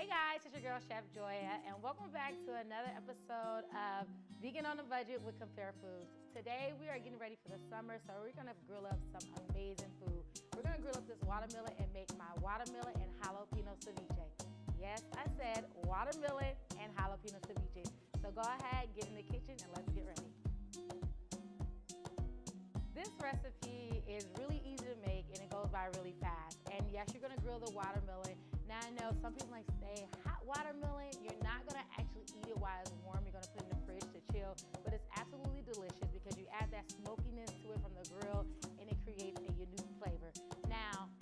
Hey guys, it's your girl Chef Joya, and welcome back to another episode of Vegan on a Budget with Compare Foods. Today we are getting ready for the summer, so we're gonna grill up some amazing food. We're gonna grill up this watermelon and make my watermelon and jalapeno ceviche. Yes, I said watermelon and jalapeno ceviche. So go ahead, get in the kitchen, and let's get ready. This recipe is really easy to make and it goes by really fast. And yes, you're gonna grill the watermelon. Now I know some people like say hot watermelon, you're not gonna actually eat it while it's warm. You're gonna put it in the fridge to chill, but it's absolutely delicious because you add that smokiness to it from the grill and it creates a unique flavor. Now,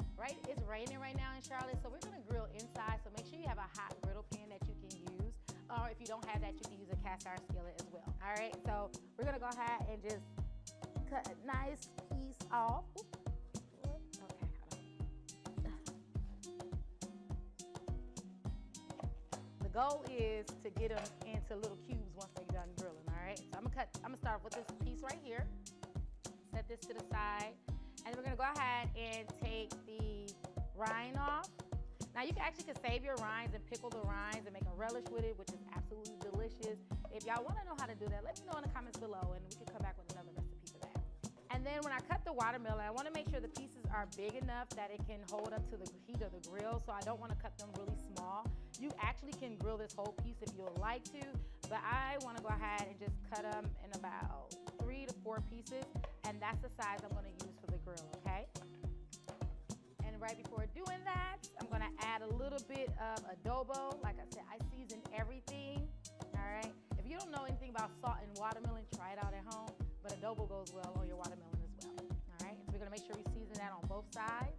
it's raining right now in Charlotte, so we're gonna grill inside, so make sure you have a hot griddle pan that you can use. Or if you don't have that, you can use a cast iron skillet as well. All right, so we're gonna go ahead and just cut a nice piece off. Okay, hold on. The goal is to get them into little cubes once they're done grilling, all right? So I'm gonna start off with this piece right here. Set this to the side. And we're gonna go ahead and take the rind off. Now you can save your rinds and pickle the rinds and make a relish with it, which is absolutely delicious. If y'all wanna know how to do that, let me know in the comments below and we can come back with another recipe for that. And then when I cut the watermelon, I wanna make sure the pieces are big enough that it can hold up to the heat of the grill, so I don't wanna cut them really small. You actually can grill this whole piece if you would like to, but I wanna go ahead and just cut them in about 3 to 4 pieces, and that's the size I'm gonna use for the grill, okay? And right before doing that, I'm gonna add a little bit of adobo. Like I said, I season everything, all right? If you don't know anything about salt and watermelon, try it out at home. But adobo goes well on your watermelon as well. All right, so we're gonna make sure we season that on both sides.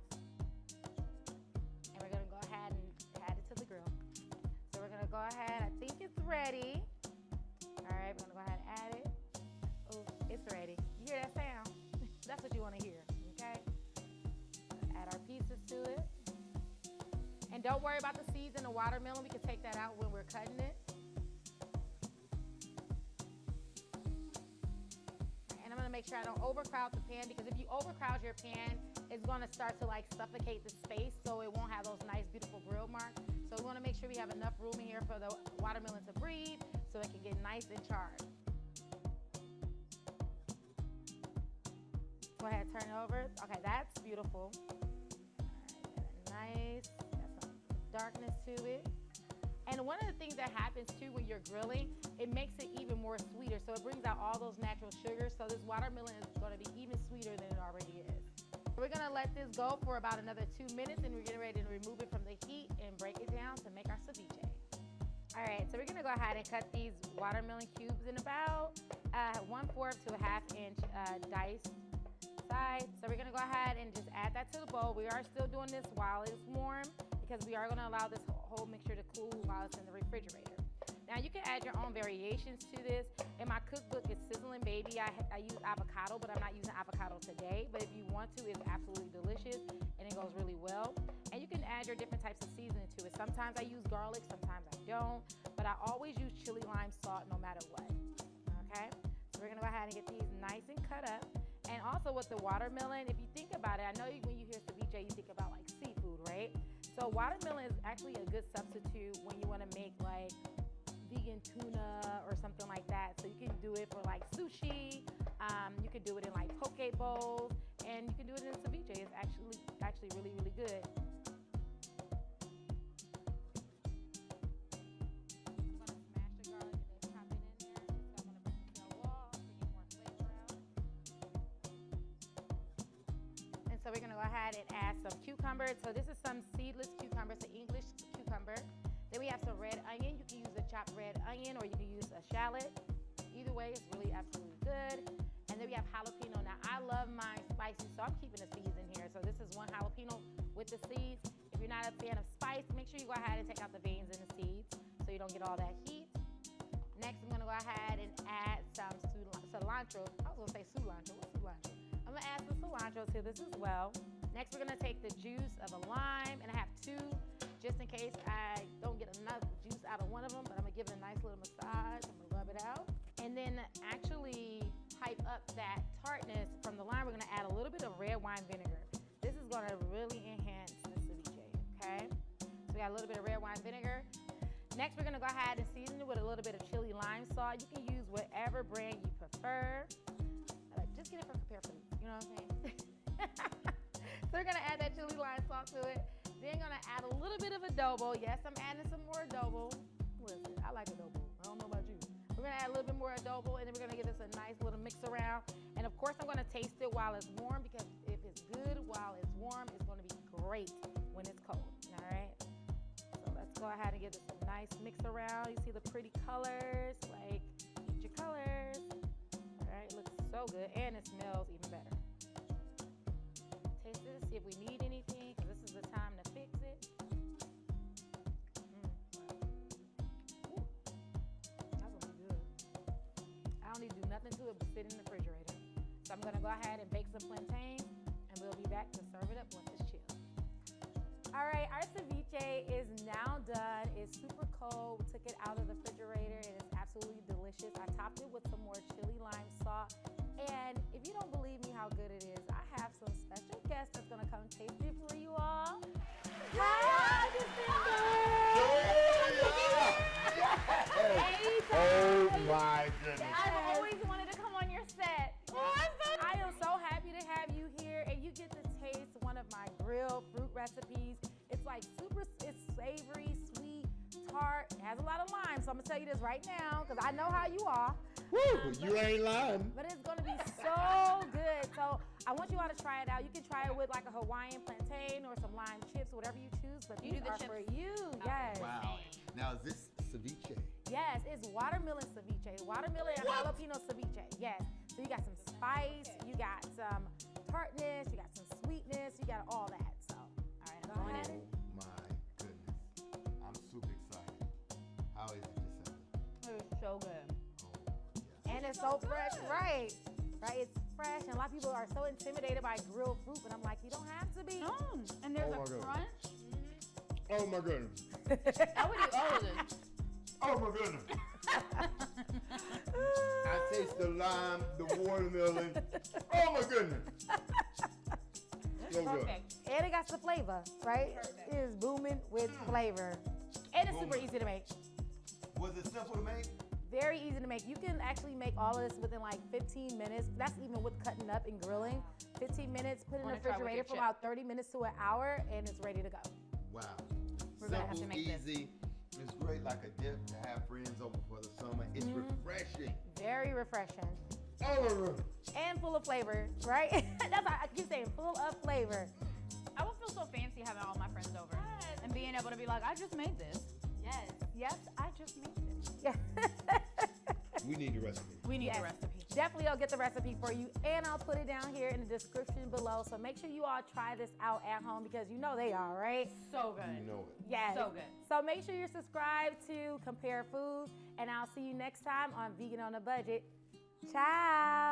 And we're gonna go ahead and add it to the grill. So we're gonna go ahead, I think it's ready. All right, we're gonna go ahead and add it. Oh, it's ready. You hear that sound? That's what you wanna hear, okay? Add our pieces to it. And don't worry about the seeds in the watermelon. We can take that out when we're cutting it. And I'm gonna make sure I don't overcrowd the pan, because if you overcrowd your pan, it's gonna start to like suffocate the space, so it won't have those nice, beautiful grill marks. So we wanna make sure we have enough room in here for the watermelon to breathe, so it can get nice and charred. Go ahead, turn it over. Okay, that's beautiful. All right, nice, got some darkness to it. And one of the things that happens too when you're grilling, it makes it even more sweeter. So it brings out all those natural sugars. So this watermelon is gonna be even sweeter than it already is. We're gonna let this go for about another 2 minutes, and we're getting ready to remove it from the heat and break it down to make our ceviche. All right, so we're gonna go ahead and cut these watermelon cubes in about 1/4 to a 1/2 inch diced size. So we're gonna go ahead and just add that to the bowl. We are still doing this while it's warm, because we are gonna allow this whole mixture to cool while it's in the refrigerator. Now you can add your own variations to this. In my cookbook, it's Sizzling Baby. I use avocado, but I'm not using avocado today. But if you want to, it's absolutely delicious and it goes really well. And you can add your different types of seasoning to it. Sometimes I use garlic, sometimes I don't. But I always use chili, lime, salt, no matter what, okay? So we're gonna go ahead and get these nice and cut up. And also with the watermelon, if you think about it, I know when you hear ceviche, you think about like seafood, right? So watermelon is actually a good substitute when you wanna make like vegan tuna or something like that. So you can do it for like sushi, you can do it in like poke bowls, and you can do it in ceviche. It's actually really, really good. I'm gonna smash the garlic and then pop it in there, just so I'm gonna break the cell wall to get more flavor out. And so we're gonna go ahead and add some cucumber. So this is some seedless cucumber, it's an English cucumber. Then we have some red onion. You can use a chopped red onion or you can use a shallot. Either way, it's really absolutely good. And then we have jalapeno. Now I love mine spicy, so I'm keeping the seeds in here. So this is 1 jalapeno with the seeds. If you're not a fan of spice, make sure you go ahead and take out the veins and the seeds so you don't get all that heat. Next, I'm gonna go ahead and add some cilantro. I was gonna say cilantro, what's cilantro? I'm gonna add some cilantro to this as well. Next, we're gonna take the juice of a lime, and I have 2, just in case I don't get enough juice out of one of them, but I'm gonna give it a nice little massage. I'm gonna rub it out. And then actually hype up that tartness from the lime, we're gonna add a little bit of red wine vinegar. This is gonna really enhance the ceviche, okay? So we got a little bit of red wine vinegar. Next, we're gonna go ahead and season it with a little bit of chili lime salt. You can use whatever brand you prefer. Just get it from Compare Foods, you know what I'm saying? So we're gonna add that chili lime salt to it. Then gonna add a little bit of adobo. Yes, I'm adding some more adobo. Listen, I like adobo. I don't know about you. We're gonna add a little bit more adobo, and then we're gonna give this a nice little mix around. And of course, I'm gonna taste it while it's warm, because if it's good while it's warm, it's gonna be great when it's cold, all right? So let's go ahead and give this a nice mix around. You see the pretty colors, like, eat your colors. All right, looks so good, and it smells even better. Taste it, see if we need anything, because this is the time to fix it. Ooh, that's gonna be good. I don't need to do nothing to it but sit in the refrigerator. So I'm gonna go ahead and bake some plantains, and we'll be back to serve it up once it's chilled. All right, our ceviche is now done. It's super cold. We took it out of the refrigerator, and it's absolutely delicious. I topped it with some more chili lime salt. And if you don't believe me how good it is, I have some special guests that's gonna come taste it for you all. Hi, Jacinda. Oh my goodness. I've always wanted to come on your set. I am so happy to have you here, and you get to taste one of my grilled fruit recipes. It's like it's savory, sweet, tart. It has a lot of lime, so I'm gonna tell you this right now, because I know how you are. Woo, you ain't lying. But it's gonna be so good. So I want you all to try it out. You can try it with like a Hawaiian plantain or some lime chips, whatever you choose. But these are for you. Yes. Wow. Now, is this ceviche? Yes, it's watermelon ceviche. Watermelon and jalapeno ceviche. Yes. So you got some spice, you got some tartness, you got some sweetness, you got all that. So, all right, I'm going in. Oh my goodness. I'm super excited. How is it, Jacinda? It's so good. Oh, yes. And it's so fresh, right? Right, it's fresh, and a lot of people are so intimidated by grilled fruit, but I'm like, you don't have to be. And there's Oh, my a God. crunch. Oh my goodness. I would eat all of this. Oh my goodness. I taste the lime, the watermelon. Oh my goodness. So good. Perfect. And it got the flavor, right? Perfect. It is booming with flavor. And it's super Booming. easy to make. Was it simple to make? Very easy to make. You can actually make all of this within like 15 minutes. That's even with cutting up and grilling. 15 minutes, put it in the Wanna try with refrigerator your for chip. about 30 minutes to an hour, and it's ready to go. Wow. We're gonna have to Simple, make this. easy. It's great like a dip to have friends over for the summer. It's refreshing. Very refreshing. Oh my goodness. And full of flavor, right? That's why I keep saying full of flavor. I would feel so fancy having all my friends over and being able to be like, I just made this. Yes. Yes, I just made this. Yeah. We need the recipe. We need Yes. the recipe. Definitely, I'll get the recipe for you, and I'll put it down here in the description below. So make sure you all try this out at home, because you know they are, right? So good. You know it. Yes. So good. So make sure you're subscribed to Compare Foods, and I'll see you next time on Vegan on a Budget. Ciao.